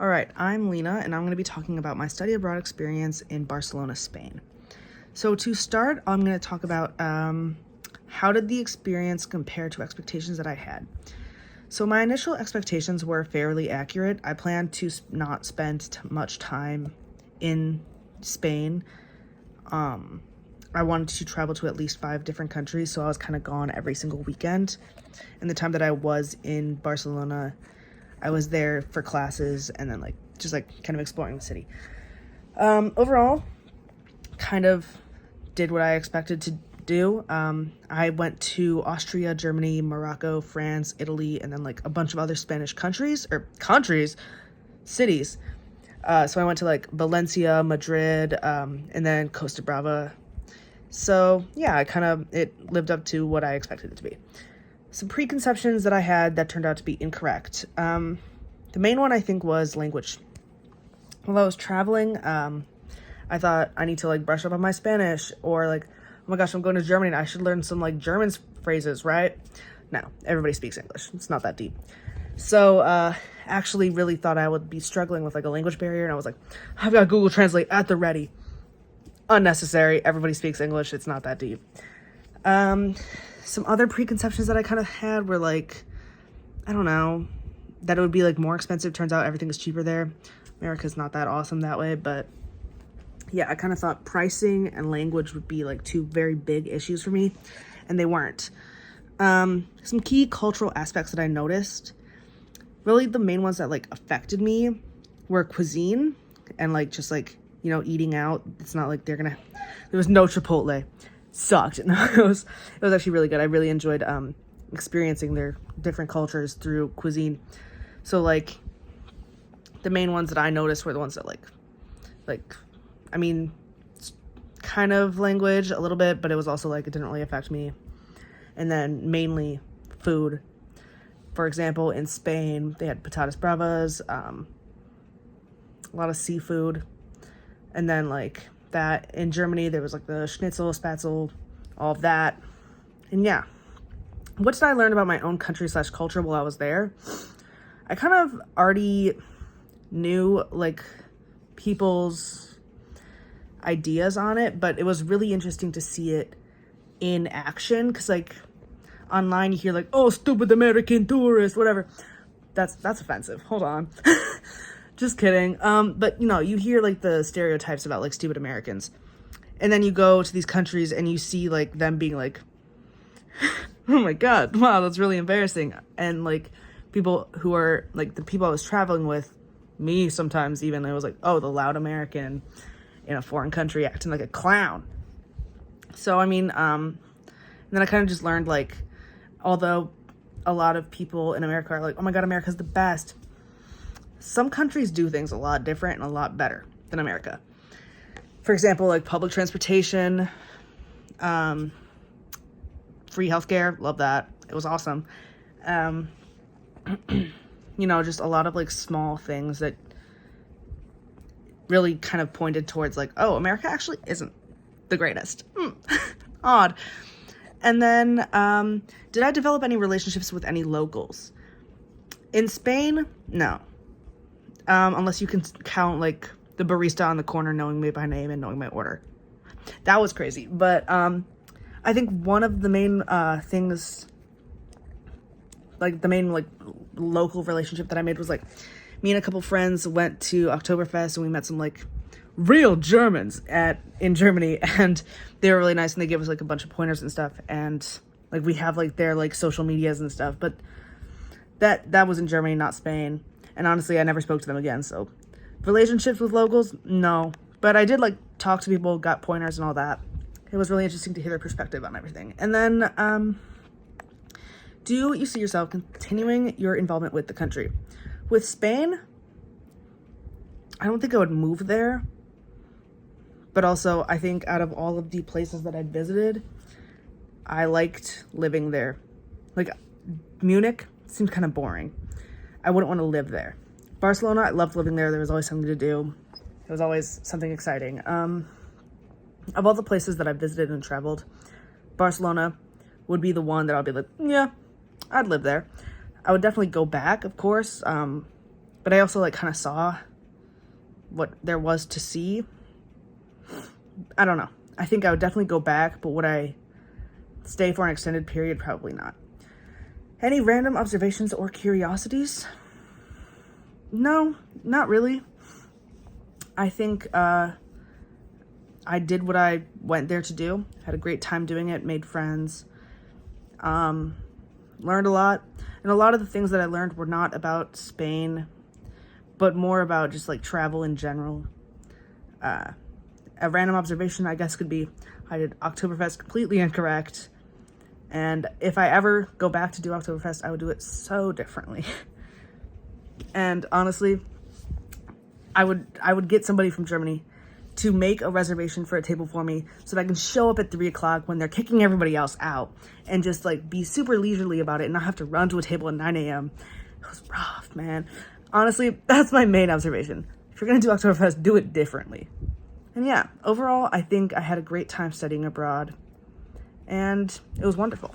All right, I'm Lena, and I'm going to be talking about my study abroad experience in Barcelona, Spain. So to start, I'm going to talk about how did the experience compare to expectations that I had. So my initial expectations were fairly accurate. I planned to not spend much time in Spain. I wanted to travel to at least 5 different countries, so I was kind of gone every single weekend. And the time that I was in Barcelona, I was there for classes and then just kind of exploring the city. Overall, kind of did what I expected to do. I went to Austria, Germany, Morocco, France, Italy, and then a bunch of other Spanish cities. So I went to Valencia, Madrid, and then Costa Brava. So yeah, it lived up to what I expected it to be. Some preconceptions that I had that turned out to be incorrect. The main one I think was language. While I was traveling, I thought I need to brush up on my Spanish, or oh my gosh, I'm going to Germany and I should learn some German phrases, right? No, everybody speaks English. It's not that deep. So actually really thought I would be struggling with a language barrier, and I was like, I've got Google Translate at the ready. Unnecessary. Everybody speaks English. It's not that deep. Some other preconceptions that I kind of had were I don't know, that it would be more expensive. Turns out everything is cheaper there. America's not that awesome that way, but yeah, I kind of thought pricing and language would be 2 very big issues for me, and they weren't. Some key cultural aspects that I noticed, really the main ones that affected me were cuisine and just eating out. It's not there was no Chipotle. Sucked. No, it was actually really good. I really enjoyed experiencing their different cultures through cuisine. So the main ones that I noticed were the ones that kind of language a little bit, but it was also it didn't really affect me. And then mainly food. For example, in Spain they had patatas bravas, a lot of seafood, and then that in Germany there was the schnitzel, spatzel, all of that. And yeah, what did I learn about my own country / culture while I was there? I kind of already knew people's ideas on it, but it was really interesting to see it in action, because online you hear oh, stupid American tourist, whatever. That's offensive. Hold on. Just kidding. But you hear the stereotypes about stupid Americans, and then you go to these countries and you see them being oh my god, wow, that's really embarrassing. And people who are the people I was traveling with, me sometimes even, it was oh, the loud American in a foreign country acting like a clown. So and then I kind of just learned although a lot of people in America are oh my god, America's the best, some countries do things a lot different and a lot better than America. For example, public transportation, free healthcare, love that. It was awesome. Just a lot of small things that really kind of pointed towards oh, America actually isn't the greatest. Odd. And then, did I develop any relationships with any locals? In Spain, no. Unless you can count the barista on the corner knowing me by name and knowing my order. That was crazy. But I think one of the main things, the main local relationship that I made was me and a couple friends went to Oktoberfest, and we met some real Germans in Germany, and they were really nice, and they gave us a bunch of pointers and stuff, and we have their social medias and stuff. But that was in Germany, not Spain. And honestly, I never spoke to them again. So relationships with locals, no. But I did talk to people, got pointers and all that. It was really interesting to hear their perspective on everything. And then, do you see yourself continuing your involvement with the country? With Spain, I don't think I would move there. But also, I think out of all of the places that I'd visited, I liked living there. Munich seemed kind of boring. I wouldn't want to live there. Barcelona, I loved living there. There was always something to do. It was always something exciting. Of all the places that I've visited and traveled, Barcelona would be the one that I'll be yeah, I'd live there. I would definitely go back, of course. but I also like kind of saw what there was to see. I don't know. I think I would definitely go back, but would I stay for an extended period? Probably not. Any random observations or curiosities? No, not really. I think I did what I went there to do. Had a great time doing it, made friends, learned a lot. And a lot of the things that I learned were not about Spain, but more about just like travel in general. A random observation, I guess, could be I did Oktoberfest completely incorrect. And if I ever go back to do Oktoberfest, I would do it so differently. And honestly, I would get somebody from Germany to make a reservation for a table for me so that I can show up at 3 o'clock when they're kicking everybody else out and just like be super leisurely about it and not have to run to a table at 9 a.m. It was rough, man. Honestly, that's my main observation. If you're going to do Oktoberfest, do it differently. And yeah, overall, I think I had a great time studying abroad, and it was wonderful.